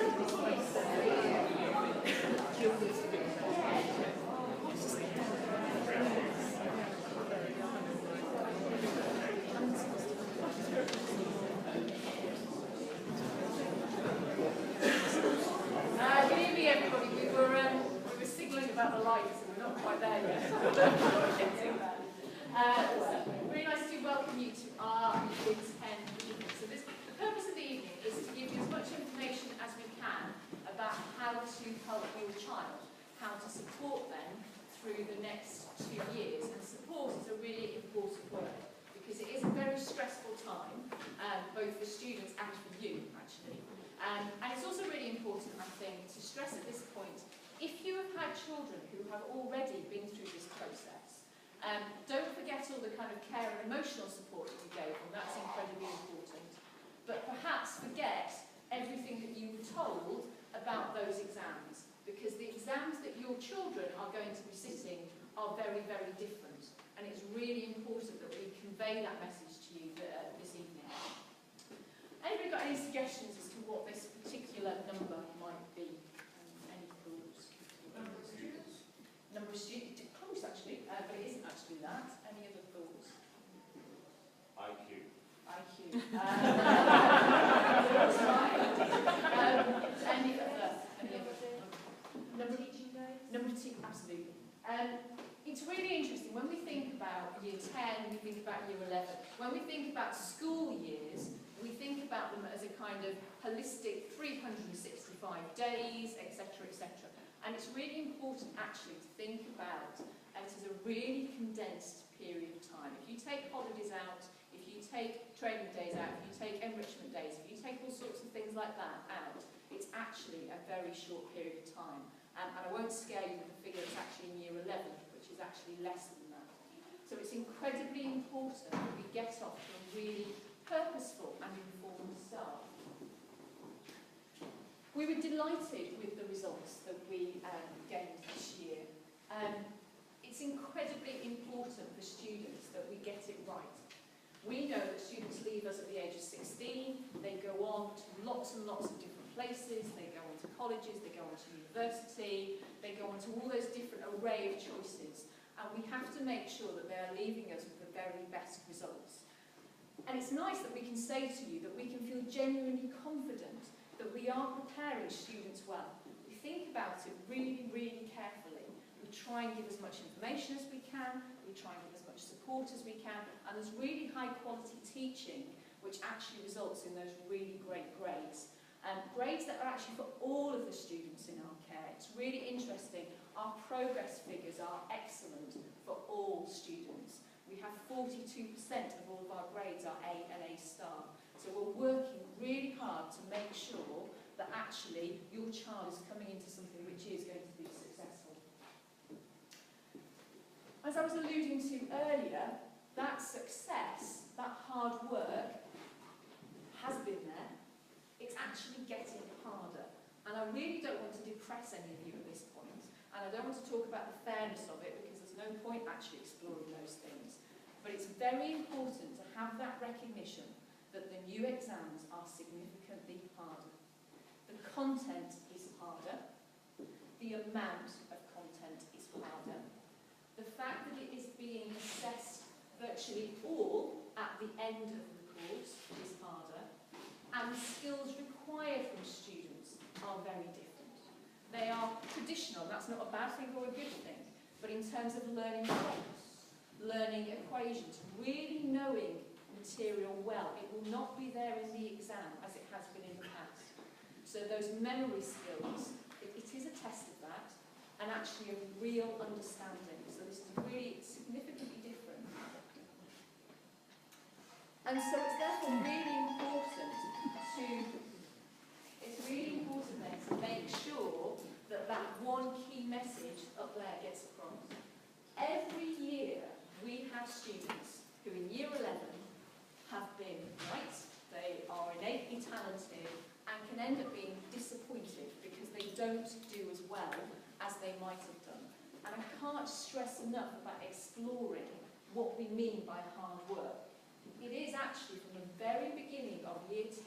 Really nice to welcome you to our Year 10 evening. So the purpose of the evening is to give you as much information as we can about how to help your child, how to support them through the next 2 years. And support is a really important word because it is a very stressful time, both for students and for you, actually. And it's also really important, I think, to stress at this point, if you have had children who have already been through this process, don't forget all the kind of care and emotional support that you gave them. That's incredibly important. But perhaps forget everything that you were told about those exams, because the exams that your children are going to be sitting are very, very different. And it's really important that we convey that message to you this evening. Anybody got any suggestions as to what this particular number might be? Any thoughts? Number of students? Number of students. Close, actually, but it isn't actually that. Any other thoughts? IQ. IQ. That's right. Any other? Number of teaching days? Number of teaching, absolutely. It's really interesting. When we think about Year 10, we think about Year 11. When we think about school years, we think about them as a kind of holistic 365 days, etc., etc. And it's really important, actually, to think about it as a really condensed period of time. If you take holidays out, if you take training days out, if you take enrichment days, if you take all sorts of things like that out, it's actually a very short period of time. And I won't scare you with the figure that's actually in Year 11, which is actually less than that. So it's incredibly important that we get off to a really purposeful and informed start. We were delighted with the results that we gained this year. It's incredibly important for students that we get it right. We know that students leave us at the age of 16, they go on to lots and lots of different places, they go on to colleges, they go on to university, they go on to all those different array of choices, and we have to make sure that they are leaving us with the very best results. And it's nice that we can say to you that we can feel genuinely confident that we are preparing students well. We think about it really, really carefully. We try and give as much information as we can, we try and give as much support as we can, and there's really high quality teaching which actually results in those really great grades. Grades that are actually for all of the students in our care. It's really interesting. Our progress figures are excellent for all students. We have 42% of all of our grades are A and A star. So we're working really hard to make sure that actually your child is coming into something which is going to be successful. As I was alluding to earlier, that success, that hard work, has been there. It's actually getting harder. And I really don't want to depress any of you at this point. And I don't want to talk about the fairness of it because there's no point actually exploring those things. But it's very important to have that recognition that the new exams are significantly harder. The content is harder. The amount of content is harder. The fact that it is being assessed virtually all at the end of the course is harder. And the skills required from students are very different. They are traditional, that's not a bad thing or a good thing, but in terms of learning shapes, learning equations, really knowing material well, it will not be there in the exam as it has been in the past. So those memory skills, it is a test of that, and actually a real understanding. So this is really significantly different. And so it's therefore really important then to make sure that that one key message up there gets across. Every year we have students who in Year 11 have been bright, they are innately talented, and can end up being disappointed because they don't do as well as they might have done. And I can't stress enough about exploring what we mean by hard work. It is actually from the very beginning of Year 10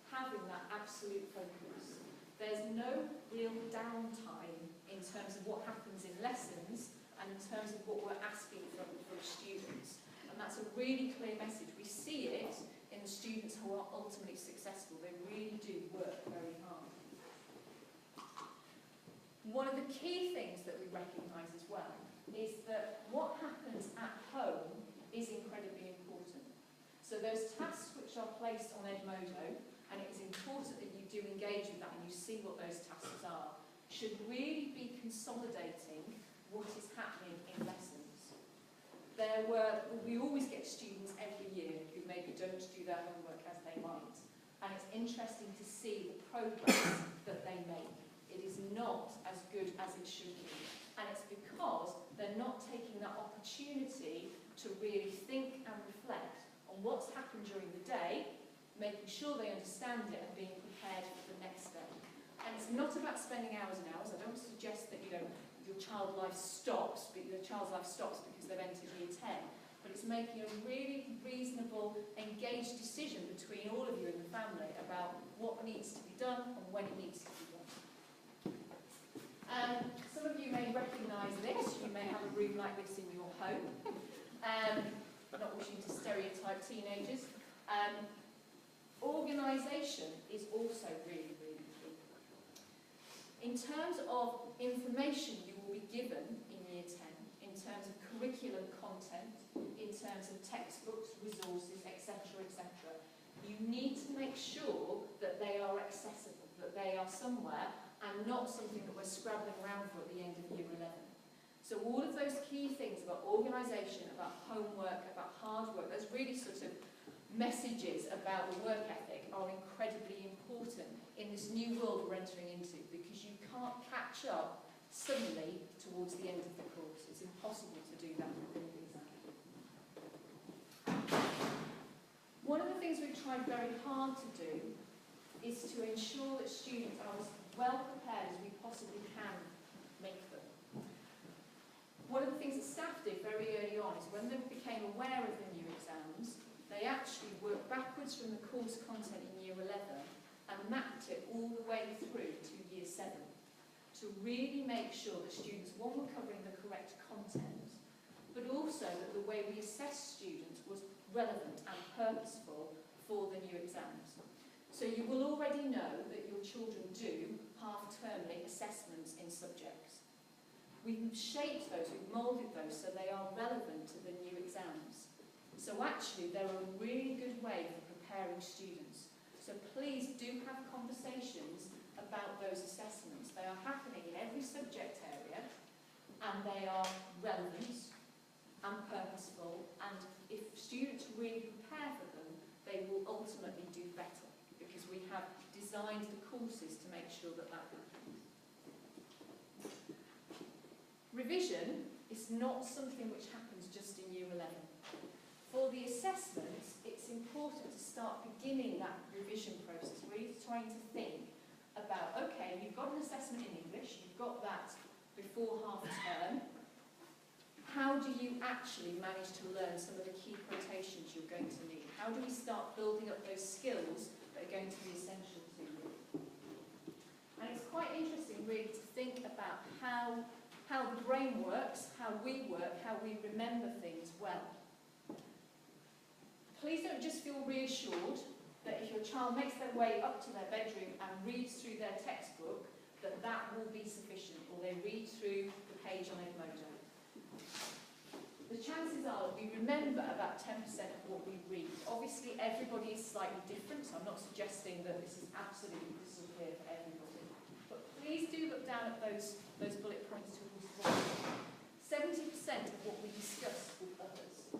having that absolute focus. there's no real downtime in terms of what happens in lessons and in terms of what we're asking from students. And that's a really clear message. We see it in the students who are ultimately successful. They really do work very hard. One of the key things that we recognise as well is that what happens at home is incredibly important. So those tasks which are placed on Edmodo, and it is important that you do engage with that and you see what those tasks are, should really be consolidating what is happening in lessons. We always get students every year who maybe don't do their homework as they might, and it's interesting to see the progress that they make. It is not as good as it should be, and it's because they're not taking that opportunity to really think and reflect on what's happened during the day, making sure they understand it and being prepared for the next day. And it's not about spending hours and hours. I don't suggest that your child's life stops because they've entered year 10, but it's making a really reasonable, engaged decision between all of you in the family about what needs to be done and when it needs to be done. Some of you may recognise this. You may have a room like this in your home. Not wishing to stereotype teenagers. Organisation is also really, really key. In terms of information you will be given in year 10, in terms of curriculum content, in terms of textbooks, resources, etc., etc., you need to make sure that they are accessible, that they are somewhere and not something that we're scrabbling around for at the end of year 11. So all of those key things about organisation, about homework, about hard work, those really sort of messages about the work ethic are incredibly important in this new world we're entering into, because you can't catch up suddenly towards the end of the course. It's impossible to do that within the exam. One of the things we've tried very hard to do is to ensure that students are as well prepared as we possibly can make them. One of the things that staff did very early on is when they became aware of the new exams, they actually worked backwards from the course content in year 11 and mapped it all the way through to year 7 to really make sure that students, one, were covering the correct content, but also that the way we assessed students was relevant and purposeful for the new exams. So you will already know that your children do half-termly assessments in subjects. We've shaped those, we've moulded those so they are relevant to the new exams. So actually they're a really good way for preparing students. So please do have conversations about those assessments. They are happening in every subject area and they are relevant and purposeful, and if students really prepare for them, they will ultimately do better because we have designed the courses to make sure that that happens. Revision is not something which happens just in year 11. For the assessments, it's important to start beginning that revision process, really trying to think about, okay, you've got an assessment in English, you've got that before half term. How do you actually manage to learn some of the key quotations you're going to need? How do we start building up those skills that are going to be essential to you? And it's quite interesting really to think about how the brain works, how we work, how we remember things well. Please don't just feel reassured that if your child makes their way up to their bedroom and reads through their textbook, that that will be sufficient, or they read through the page on Edmodo. The chances are that we remember about 10% of what we read. Obviously, everybody is slightly different, so I'm not suggesting that this is absolutely crystal clear for everybody. But please do look down at those bullet points towards the bottom. 70% of what we discuss with others.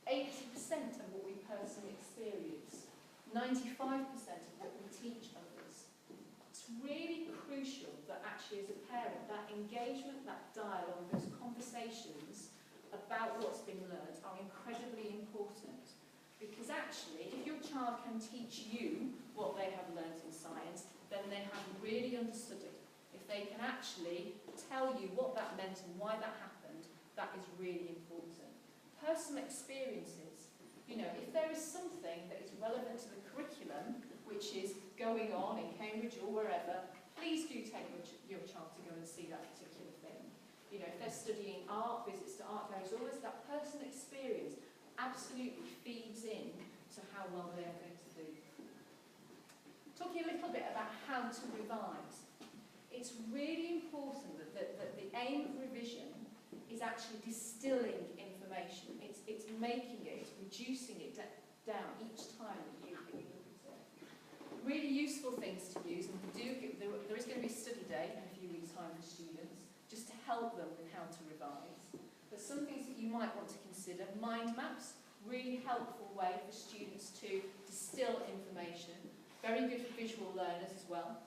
80% of what we personally experience. 95% of what we teach others. It's really crucial that actually as a parent, that engagement, that dialogue, those conversations about what's been learned are incredibly important. Because actually, if your child can teach you what they have learned in science, then they have really understood it. If they can actually tell you what that meant and why that happened, that is really important. Personal experiences. You know, if there is something that is relevant to the curriculum, which is going on in Cambridge or wherever, please do take your child to go and see that particular thing. You know, if they're studying art, visits to art galleries, always that personal experience absolutely feeds in to how well they are going to do. Talking a little bit about how to revise. It's really important that the aim of revision is actually distilling information. It's making it, reducing it down each time that you look at it. Really useful things to use, and there is going to be a study day in a few weeks' time for students, just to help them with how to revise. But some things that you might want to consider: mind maps, really helpful way for students to distill information. Very good for visual learners as well.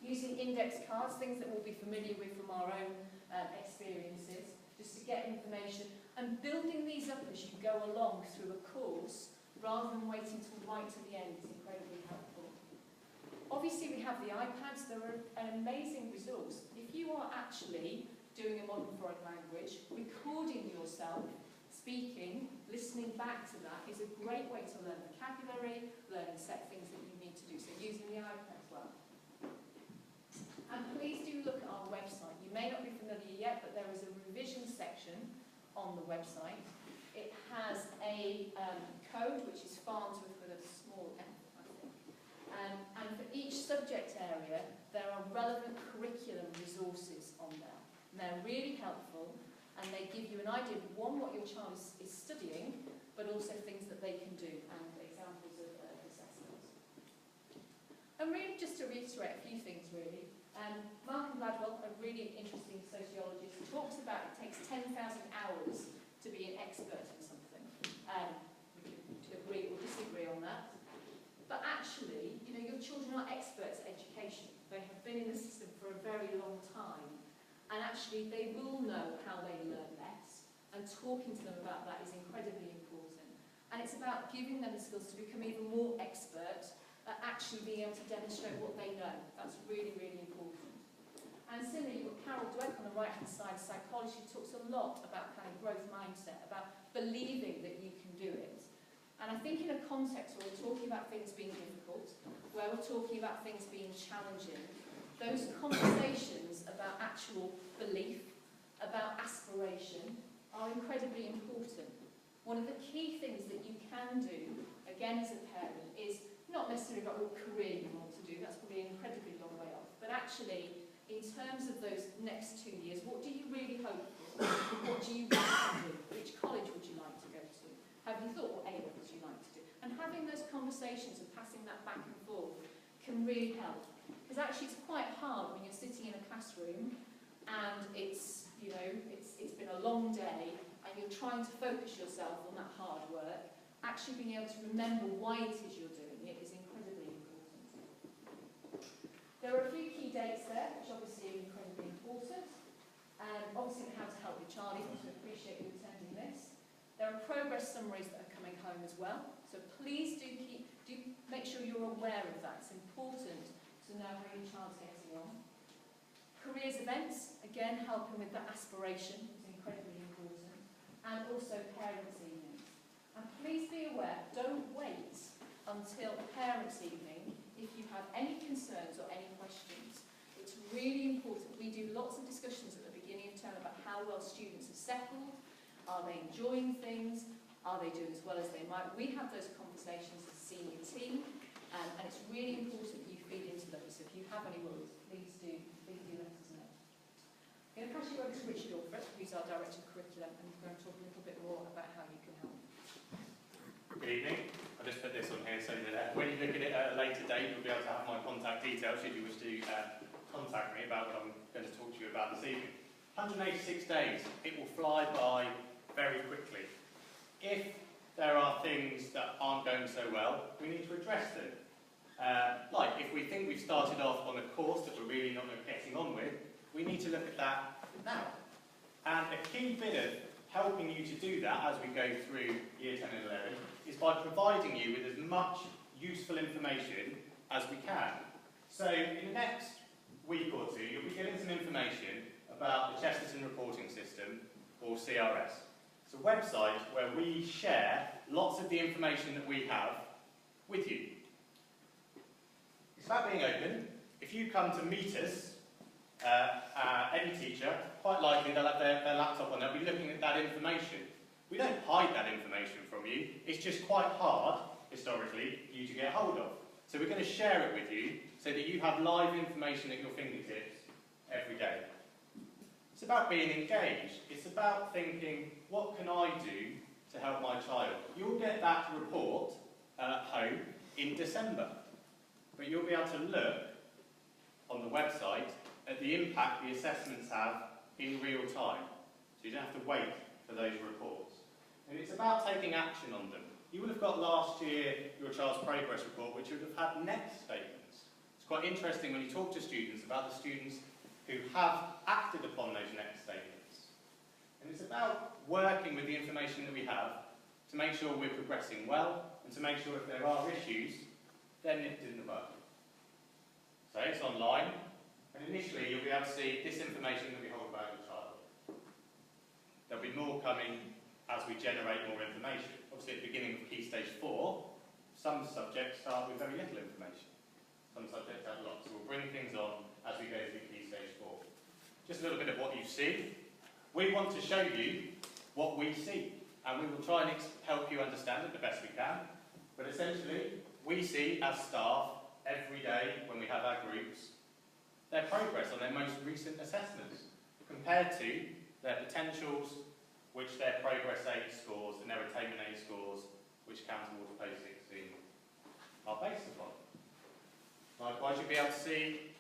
Using index cards, things that we'll be familiar with from our own experiences, just to get information, and building these up as you go along through a course, rather than waiting till right to the end, is incredibly helpful. Obviously we have the iPads. They're an amazing resource. If you are actually doing a modern foreign language, recording yourself speaking, listening back to that is a great way to learn vocabulary, learning set things that you need to do, so using the iPad as well. And please do look at our website. You may not be familiar yet, but there is a revision section on the website. It has a code which is farmed with a small F, I think. And for each subject area, there are relevant curriculum resources on there. And they're really helpful, and they give you an idea of, one, what your child is studying, but also things that they can do, and examples of assessments. And really, just to reiterate a few things, really. Malcolm Gladwell, a really interesting sociologist, talks about it takes 10,000 hours to be an expert in something. We could agree or disagree on that. But actually, you know, your children are experts at education. They have been in the system for a very long time. And actually, they will know how they learn best. And talking to them about that is incredibly important. And it's about giving them the skills to become even more expert at actually being able to demonstrate what they know. That's really, really important. And similarly, you've got Carol Dweck on the right-hand side, psychology, talks a lot about kind of growth mindset, about believing that you can do it. And I think in a context where we're talking about things being difficult, where we're talking about things being challenging, those conversations about actual belief, about aspiration, are incredibly important. One of the key things that you can do, again as a parent, is not necessarily about what career you want to do, that's probably an incredibly long way off, but actually, in terms of those next 2 years, what do you really hope for? What do you want to do? Which college would you like to go to? Have you thought what A-levels you'd like to do? And having those conversations and passing that back and forth can really help. Because actually it's quite hard when you're sitting in a classroom and it's, you know, it's been a long day and you're trying to focus yourself on that hard work. Actually being able to remember why it is you're doing it is incredibly important. There are a few key dates there, which obviously are incredibly important. Obviously how to help your child, even to appreciate you attending this. There are progress summaries that are coming home as well. So please do make sure you're aware of that. It's important to know how your child's getting on. Careers events, again, helping with that aspiration is incredibly important. And also parents' evenings. And please be aware, don't wait until parents' evening if you have any concerns or any questions. It's really important. We do lots of discussions at the beginning of term about how well students have settled. Are they enjoying things? Are they doing as well as they might? We have those conversations as a senior team, and it's really important that you feed into those. So if you have any worries, please do let us know. I'm going to pass you over to Richard Alfred, who's our Director of Curriculum, and he's going to talk a little bit more about how you can help. Good evening. I'll just put this on here so that when you look at it at a later date, you'll be able to have my contact details should you wish to contact me about what I'm going to talk to you about this evening. 186 days. It will fly by very quickly. If there are things that aren't going so well, we need to address them. Like if we think we've started off on a course that we're really not getting on with, we need to look at that now. And a key bit of helping you to do that as we go through Year 10 and 11 is by providing you with as much useful information as we can. So in the next week or two, you'll be getting some information about the Chesterton Reporting System, or CRS. It's a website where we share lots of the information that we have with you. It's about being open, if you come to meet us, any teacher, quite likely they'll have their laptop on, they'll be looking at that information. We don't hide that information from you, it's just quite hard, historically, for you to get hold of. So we're going to share it with you so that you have live information at your fingertips every day. It's about being engaged. It's about thinking, what can I do to help my child? You'll get that report at home in December, but you'll be able to look on the website at the impact the assessments have in real time. So you don't have to wait for those reports. And it's about taking action on them. You would have got last year your child's progress report, which would have had next statements. It's quite interesting when you talk to students about the students who have acted upon those next statements. And it's about working with the information that we have to make sure we're progressing well and to make sure if there are issues, they're nipped in the bud. So it's online, and initially you'll be able to see this information that we hold about your child. There'll be more coming as we generate more information. Obviously at the beginning of Key Stage 4, some subjects start with very little information. Some subjects have lots. So we'll bring things on as we go through Key Stage 4. Just a little bit of what you see. We want to show you what we see, and we will try and help you understand it the best we can. But essentially, we see as staff every day when we have our groups their progress on their most recent assessments compared to their potentials, which their progress aid scores and their attainment aid scores, which count towards post 16, are based upon. Likewise, you'll be able to see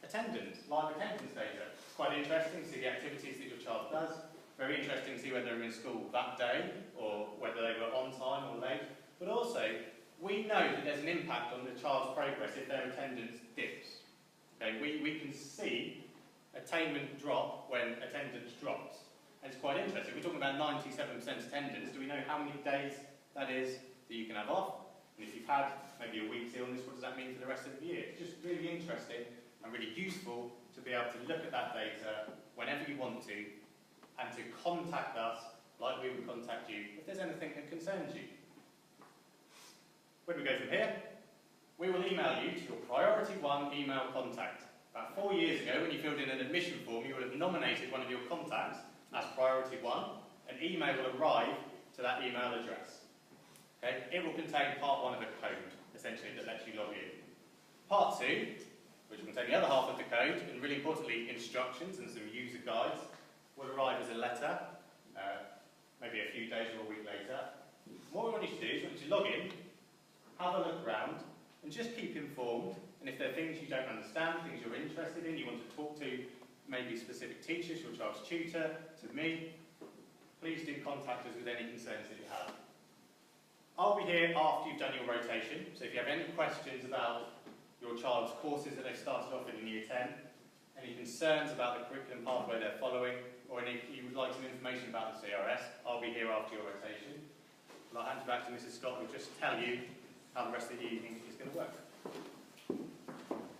attendance, live attendance data. It's quite interesting to see the activities that your child does. Very interesting to see whether they're in school that day or whether they were on time or late. But also, we know that there's an impact on the child's progress if their attendance dips. Okay, we can see attainment drop when attendance drops. And it's quite interesting. We're talking about 97% attendance. Do we know how many days that is that you can have off? And if you've had maybe a week's illness, what does that mean for the rest of the year? It's just really interesting and really useful to be able to look at that data whenever you want to and to contact us like we would contact you if there's anything that concerns you. Where do we go from here? We will email you to your priority 1 email contact. About 4 years ago, when you filled in an admission form, you would have nominated one of your contacts as priority 1. An email will arrive to that email address. Okay? It will contain part 1 of a code, essentially, that lets you log in. Part 2, which will contain the other half of the code, and really importantly, instructions and some user guides, will arrive as a letter, maybe a few days or a week later. What we want you to do is we want you to log in, have a look around, and just keep informed. And if there are things you don't understand, things you're interested in, you want to talk to maybe specific teachers, your child's tutor, to me, please do contact us with any concerns that you have. I'll be here after you've done your rotation, so if you have any questions about your child's courses that they've started off in Year 10, any concerns about the curriculum pathway they're following, or any you would like some information about the CRS, I'll be here after your rotation. I'll hand you back to Mrs. Scott, who'll just tell you how the rest of the evening is going to work.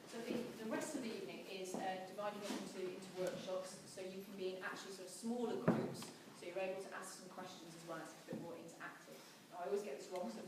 So the rest of the evening is dividing up into workshops, so you can be in actually sort of smaller groups, so you're able to ask some questions as well, it's a bit more interactive. Now, I always get this wrong, so